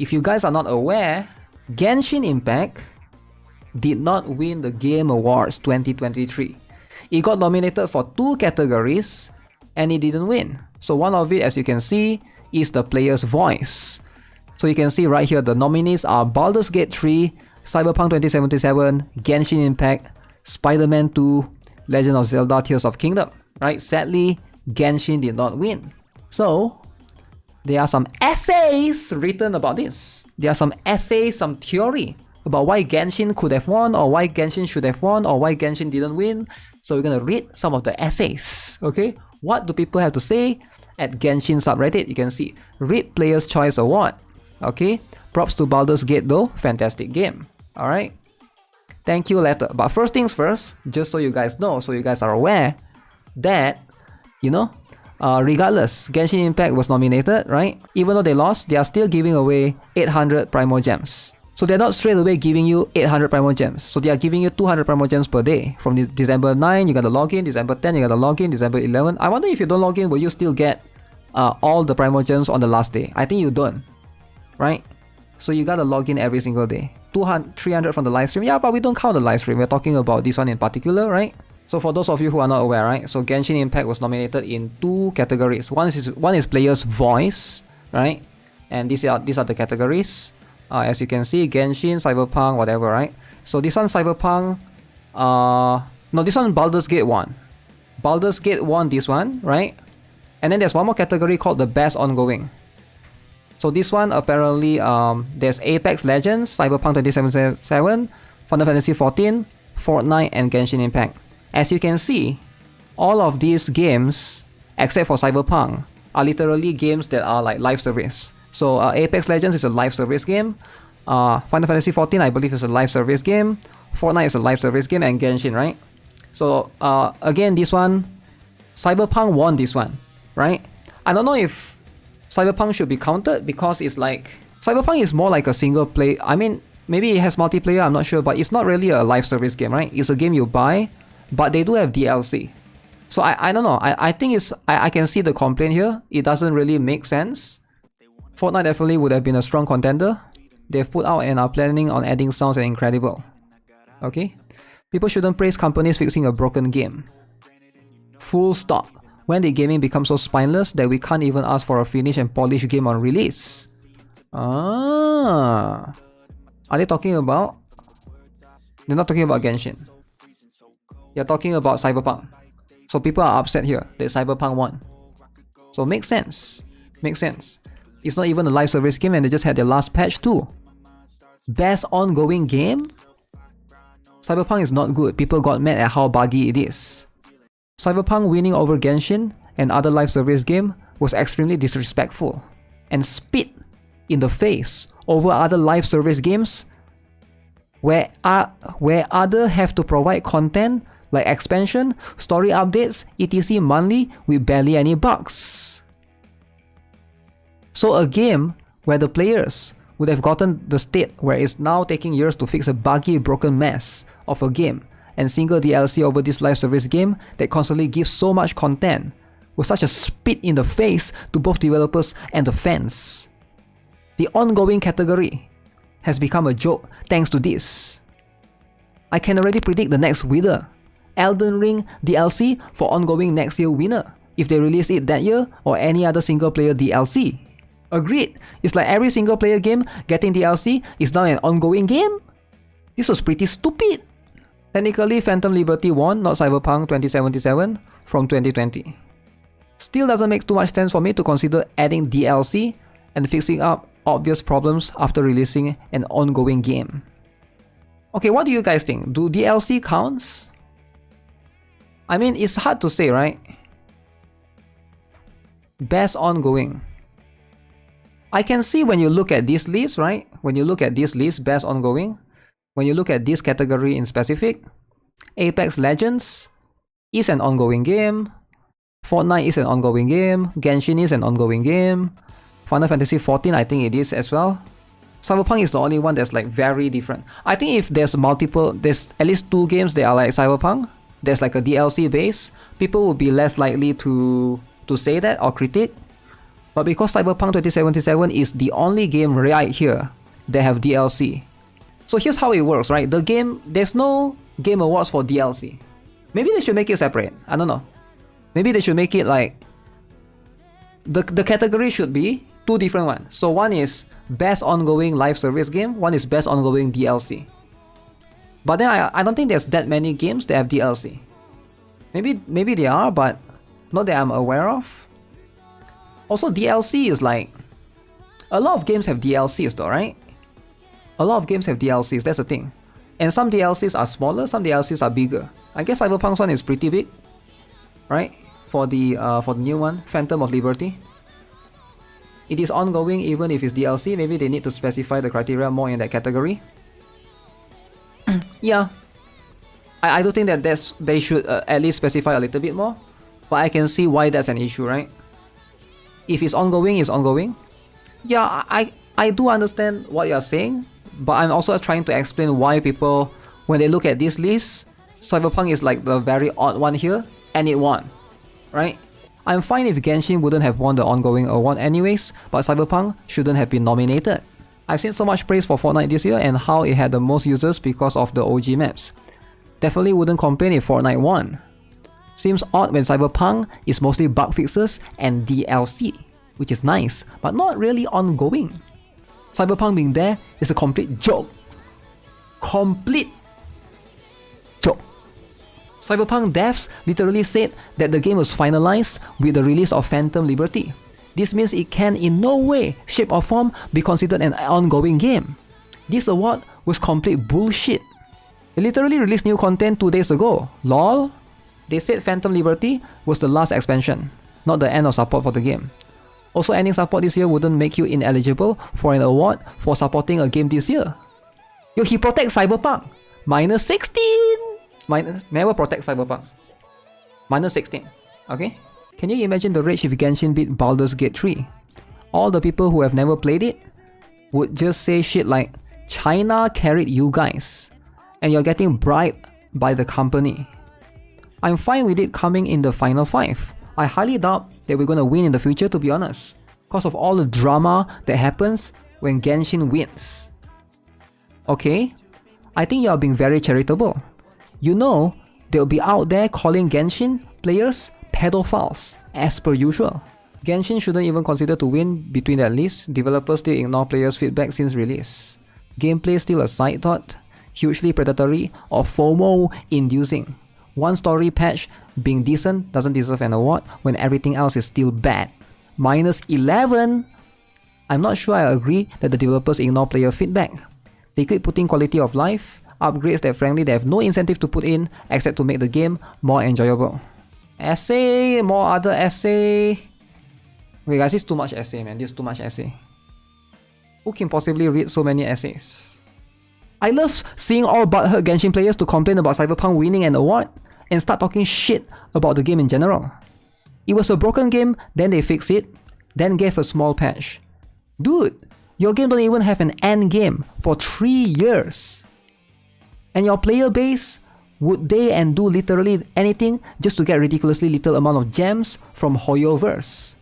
if you guys are not aware, Genshin Impact did not win the Game Awards 2023. It got nominated for 2 categories and it didn't win. So one of it, as you can see, is the player's voice. So you can see right here, the nominees are Baldur's Gate 3, Cyberpunk 2077, Genshin Impact, Spider-Man 2, Legend of Zelda Tears of Kingdom, right? Sadly, Genshin did not win. So there are some essays written about this. There are some essays, some theory about why Genshin could have won, or why Genshin should have won, or why Genshin didn't win. So we're gonna read some of the essays, okay? What do people have to say at Genshin subreddit? You can see, read Player's Choice Award, okay? Props to Baldur's Gate though, fantastic game, alright? Thank you letter. But first things first, just so you guys know, so you guys are aware that, you know, regardless, Genshin Impact was nominated, right? Even though they lost, they are still giving away 800 Primo Gems. So they're not straight away giving you 800 Primo Gems. So they are giving you 200 Primo Gems per day. From December 9, you gotta log in. December 10, you gotta log in. December 11. I wonder if you don't log in, will you still get all the Primo Gems on the last day? I think you don't, right? So you gotta log in every single day. 200, 300 from the live stream. Yeah, but we don't count the live stream. We're talking about this one in particular, right? So for those of you who are not aware, right? So Genshin Impact was nominated in 2 categories. One is player's voice, right? And these are the categories. As you can see, Genshin, Cyberpunk, whatever, right? So this one Cyberpunk, no, this one Baldur's Gate won. Baldur's Gate won this one, right? And then there's one more category called the best ongoing. So this one apparently, there's Apex Legends, Cyberpunk 2077, Final Fantasy 14, Fortnite, and Genshin Impact. As you can see, all of these games, except for Cyberpunk, are literally games that are like live service. So Apex Legends is a live service game. Final Fantasy 14, I believe, is a live service game. Fortnite is a live service game, and Genshin, right? So again, this one, Cyberpunk won this one, right? I don't know if Cyberpunk should be counted because it's like, Cyberpunk is more like a single play. I mean, maybe it has multiplayer, I'm not sure, but it's not really a live service game, right? It's a game you buy, but they do have DLC. So I don't know. I think it's, I can see the complaint here. It doesn't really make sense. Fortnite definitely would have been a strong contender. They've put out and are planning on adding sounds and incredible. Okay? People shouldn't praise companies fixing a broken game. Full stop. When did gaming become so spineless that we can't even ask for a finished and polished game on release? Are they talking about? They're not talking about Genshin. They're talking about Cyberpunk. So people are upset here that Cyberpunk won. So makes sense. Makes sense. It's not even a live service game and they just had their last patch too. Best ongoing game? Cyberpunk is not good. People got mad at how buggy it is. Cyberpunk winning over Genshin and other live service game was extremely disrespectful and spit in the face over other live service games where other have to provide content like expansion, story updates, etc. monthly with barely any bugs. So a game where the players would have gotten the state where it's now taking years to fix a buggy, broken mess of a game and single DLC over this live service game that constantly gives so much content was such a spit in the face to both developers and the fans. The ongoing category has become a joke thanks to this. I can already predict the next winner. Elden Ring DLC for ongoing next year winner if they release it that year, or any other single player DLC. Agreed. It's like every single player game getting DLC is now an ongoing game. This was pretty stupid. Technically, Phantom Liberty won, not Cyberpunk 2077 from 2020. Still doesn't make too much sense for me to consider adding DLC and fixing up obvious problems after releasing an ongoing game. Okay, what do you guys think? Do DLC counts? I mean, it's hard to say, right? Best ongoing. I can see when you look at this list, right? When you look at this list, best ongoing. When you look at this category in specific, Apex Legends is an ongoing game. Fortnite is an ongoing game. Genshin is an ongoing game. Final Fantasy 14, I think it is as well. Cyberpunk is the only one that's like very different. I think if there's at least 2 games that are like Cyberpunk, there's like a DLC base, people will be less likely to say that or critique. But because Cyberpunk 2077 is the only game right here that have DLC. So here's how it works, right? The game, there's no Game Awards for DLC. Maybe they should make it separate. I don't know. Maybe they should make it like... The category should be two different ones. So one is Best Ongoing Live Service Game, one is Best Ongoing DLC. But then I don't think there's that many games that have DLC. Maybe they are, but not that I'm aware of. Also, DLC is like... A lot of games have DLCs though, right? A lot of games have DLCs, that's the thing. And some DLCs are smaller, some DLCs are bigger. I guess Cyberpunk's one is pretty big, right? For the new one, Phantom of Liberty. It is ongoing even if it's DLC. Maybe they need to specify the criteria more in that category. Yeah, I do think that they should at least specify a little bit more. But I can see why that's an issue, right? If it's ongoing, it's ongoing. Yeah, I do understand what you're saying, but I'm also trying to explain why people, when they look at this list, Cyberpunk is like the very odd one here, and it won, right? I'm fine if Genshin wouldn't have won the ongoing award anyways, but Cyberpunk shouldn't have been nominated. I've seen so much praise for Fortnite this year and how it had the most users because of the OG maps. Definitely wouldn't complain if Fortnite won. Seems odd when Cyberpunk is mostly bug fixes and DLC, which is nice, but not really ongoing. Cyberpunk being there is a complete joke. Complete joke. Cyberpunk devs literally said that the game was finalized with the release of Phantom Liberty. This means it can in no way, shape or form be considered an ongoing game. This award was complete bullshit. They literally released new content 2 days ago. LOL. They said Phantom Liberty was the last expansion, not the end of support for the game. Also, ending support this year wouldn't make you ineligible for an award for supporting a game this year. Yo, he protects Cyberpunk. Minus 16! Never protect Cyberpunk. Minus 16. Okay? Can you imagine the rage if Genshin beat Baldur's Gate 3? All the people who have never played it would just say shit like, China carried you guys, and you're getting bribed by the company. I'm fine with it coming in the final 5. I highly doubt that we're gonna win in the future, to be honest, because of all the drama that happens when Genshin wins. Okay? I think you're being very charitable. You know, they'll be out there calling Genshin players pedophiles, as per usual. Genshin shouldn't even consider to win between that list. Developers still ignore players' feedback since release. Gameplay still a side thought, hugely predatory or FOMO-inducing. One story patch being decent doesn't deserve an award when everything else is still bad. Minus 11! I'm not sure I agree that the developers ignore player feedback. They keep putting quality of life, upgrades that frankly they have no incentive to put in except to make the game more enjoyable. Essay, more other essay. Okay guys, this is too much essay, man. This is too much essay. Who can possibly read so many essays? I love seeing all butthurt Genshin players to complain about Cyberpunk winning an award and start talking shit about the game in general. It was a broken game, then they fixed it, then gave a small patch. Dude, your game don't even have an end game for 3 years. And your player base, would they and do literally anything just to get ridiculously little amount of gems from Hoyoverse?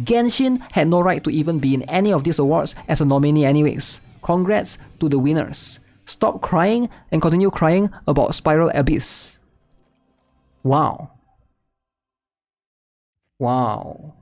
Genshin had no right to even be in any of these awards as a nominee anyways. Congrats to the winners. Stop crying and continue crying about Spiral Abyss. Wow. Wow.